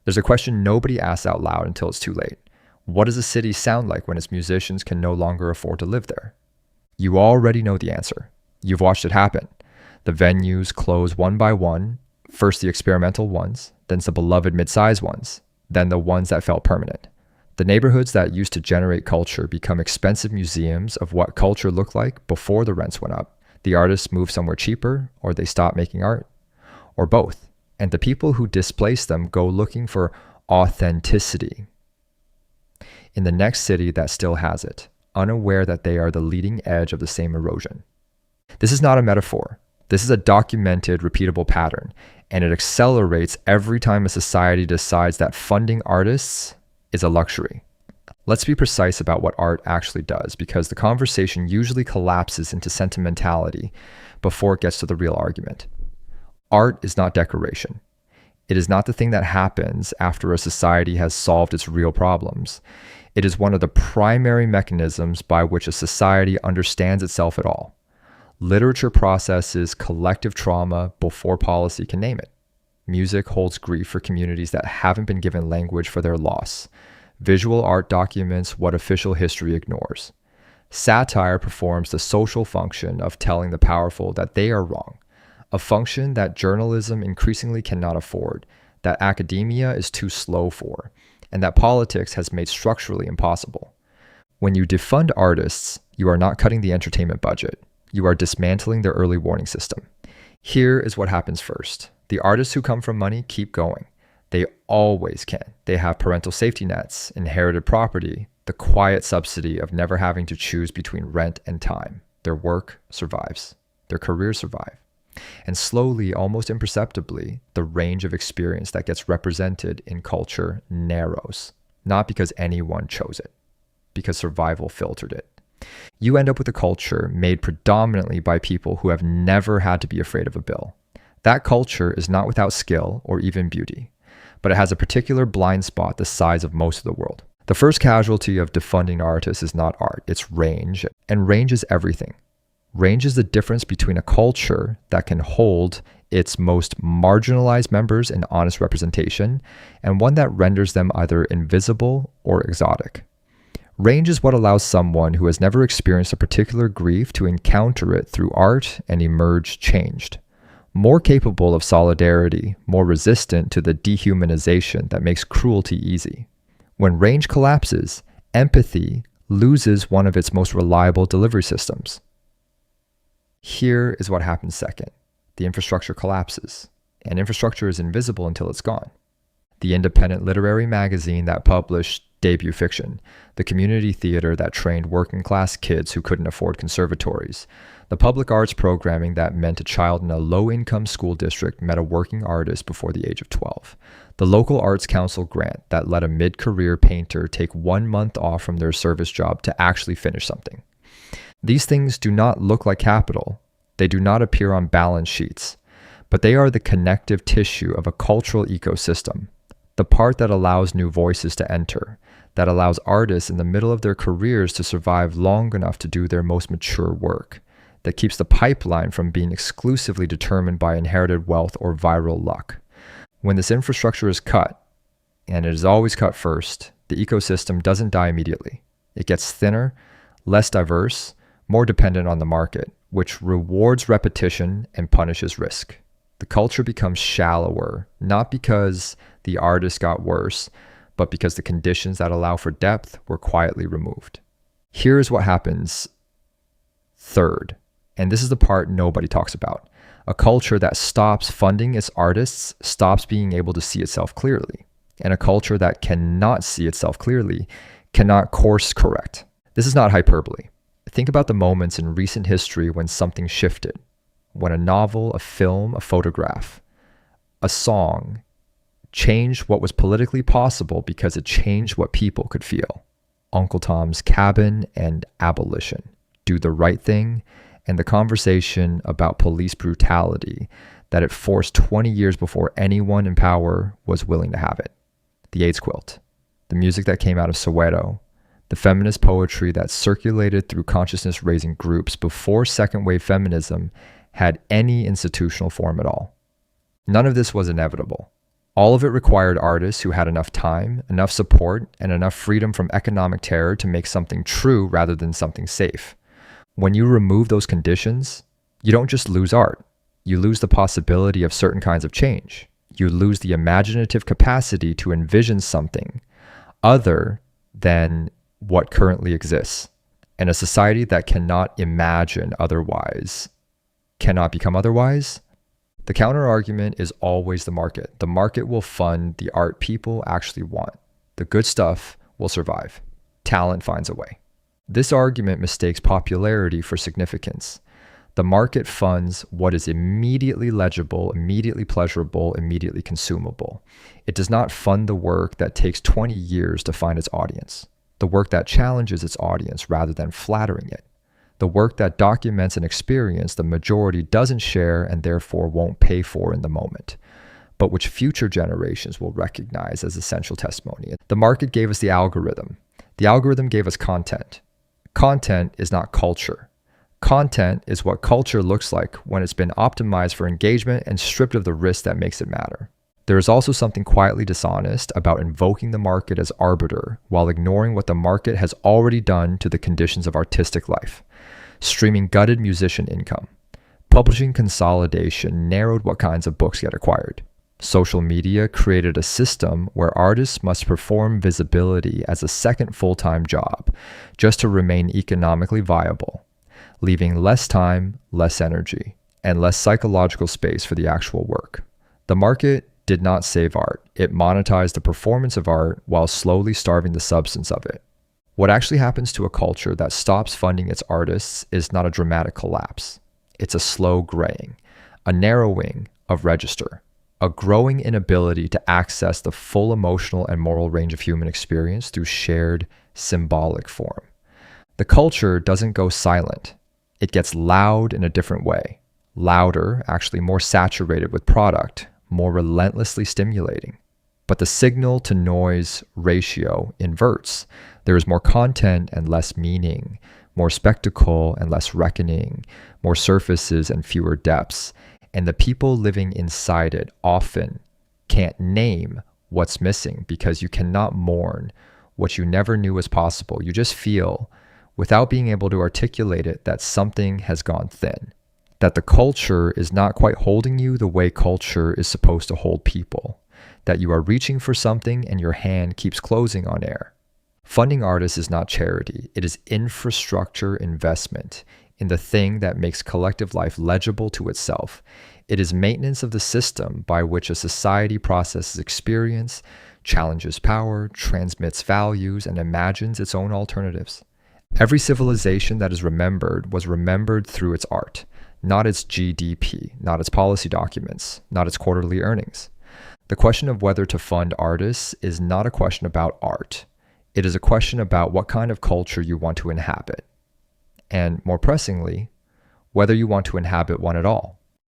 There's a question nobody asks out loud until it's too late. What does a city sound like when its musicians can no longer afford to live there? You already know the answer. You've watched it happen. The venues close one by one, first the experimental ones, then the beloved mid-sized ones, then the ones that felt permanent. The neighborhoods that used to generate culture become expensive museums of what culture looked like before the rents went up. The artists move somewhere cheaper, or they stop making art, or both. And the people who displace them go looking for authenticity in the next city that still has it, unaware that they are the leading edge of the same erosion. This is not a metaphor. This is a documented, repeatable pattern, and it accelerates every time a society decides that funding artists is a luxury. Let's be precise about what art actually does, because the conversation usually collapses into sentimentality before it gets to the real argument. Art is not decoration. It is not the thing that happens after a society has solved its real problems. It is one of the primary mechanisms by which a society understands itself at all. Literature processes collective trauma before policy can name it. Music holds grief for communities that haven't been given language for their loss. Visual art documents what official history ignores. Satire performs the social function of telling the powerful that they are wrong, a function that journalism increasingly cannot afford, that academia is too slow for, and that politics has made structurally impossible. When you defund artists, you are not cutting the entertainment budget. You are dismantling their early warning system. Here is what happens first. The artists who come from money keep going. They always can. They have parental safety nets, inherited property, the quiet subsidy of never having to choose between rent and time. Their work survives. Their careers survive. And slowly, almost imperceptibly, the range of experience that gets represented in culture narrows. Not because anyone chose it, because survival filtered it. You end up with a culture made predominantly by people who have never had to be afraid of a bill. That culture is not without skill or even beauty, but it has a particular blind spot the size of most of the world. The first casualty of defunding artists is not art, it's range, and range is everything. Range is the difference between a culture that can hold its most marginalized members in honest representation and one that renders them either invisible or exotic. Range is what allows someone who has never experienced a particular grief to encounter it through art and emerge changed. More capable of solidarity, more resistant to the dehumanization that makes cruelty easy. When range collapses, empathy loses one of its most reliable delivery systems. Here is what happens second. The infrastructure collapses, and infrastructure is invisible until it's gone. The independent literary magazine that published debut fiction, the community theater that trained working-class kids who couldn't afford conservatories, the public arts programming that meant a child in a low-income school district met a working artist before the age of 12, the local arts council grant that let a mid-career painter take 1 month off from their service job to actually finish something. These things do not look like capital. They do not appear on balance sheets, but they are the connective tissue of a cultural ecosystem, the part that allows new voices to enter, that allows artists in the middle of their careers to survive long enough to do their most mature work, that keeps the pipeline from being exclusively determined by inherited wealth or viral luck. When this infrastructure is cut, and it is always cut first, the ecosystem doesn't die immediately. It gets thinner, less diverse, more dependent on the market, which rewards repetition and punishes risk. The culture becomes shallower, not because the artist got worse, but because the conditions that allow for depth were quietly removed. Here's what happens third, and this is the part nobody talks about. A culture that stops funding its artists stops being able to see itself clearly. And a culture that cannot see itself clearly cannot course correct. This is not hyperbole. Think about the moments in recent history when something shifted. When a novel, a film, a photograph, a song changed what was politically possible because it changed what people could feel. Uncle Tom's Cabin and Abolition, Do the Right Thing, and the conversation about police brutality that it forced 20 years before anyone in power was willing to have it. The AIDS quilt, the music that came out of Soweto, the feminist poetry that circulated through consciousness-raising groups before second-wave feminism had any institutional form at all. None of this was inevitable. All of it required artists who had enough time, enough support, and enough freedom from economic terror to make something true rather than something safe. When you remove those conditions, you don't just lose art. You lose the possibility of certain kinds of change. You lose the imaginative capacity to envision something other than what currently exists. And a society that cannot imagine otherwise cannot become otherwise. The counter argument is always the market. The market will fund the art people actually want. The good stuff will survive. Talent finds a way. This argument mistakes popularity for significance. The market funds what is immediately legible, immediately pleasurable, immediately consumable. It does not fund the work that takes 20 years to find its audience, the work that challenges its audience rather than flattering it, the work that documents an experience the majority doesn't share and therefore won't pay for in the moment, but which future generations will recognize as essential testimony. The market gave us the algorithm. The algorithm gave us content. Content is not culture. Content is what culture looks like when it's been optimized for engagement and stripped of the risk that makes it matter. There is also something quietly dishonest about invoking the market as arbiter while ignoring what the market has already done to the conditions of artistic life. Streaming gutted musician income. Publishing consolidation narrowed what kinds of books get acquired. Social media created a system where artists must perform visibility as a second full-time job just to remain economically viable, leaving less time, less energy, and less psychological space for the actual work. The market did not save art. It monetized the performance of art while slowly starving the substance of it. What actually happens to a culture that stops funding its artists is not a dramatic collapse. It's a slow graying, a narrowing of register, a growing inability to access the full emotional and moral range of human experience through shared symbolic form. The culture doesn't go silent. It gets loud in a different way. Louder, actually more saturated with product, more relentlessly stimulating. But the signal to noise ratio inverts. There is more content and less meaning, more spectacle and less reckoning, more surfaces and fewer depths. And the people living inside it often can't name what's missing because you cannot mourn what you never knew was possible. You just feel, without being able to articulate it, that something has gone thin, that the culture is not quite holding you the way culture is supposed to hold people, that you are reaching for something and your hand keeps closing on air. Funding artists is not charity. It is infrastructure investment in the thing that makes collective life legible to itself. It is maintenance of the system by which a society processes experience, challenges power, transmits values, and imagines its own alternatives. Every civilization that is remembered was remembered through its art, not its GDP, not its policy documents, not its quarterly earnings. The question of whether to fund artists is not a question about art. It is a question about what kind of culture you want to inhabit. And more pressingly, whether you want to inhabit one at all.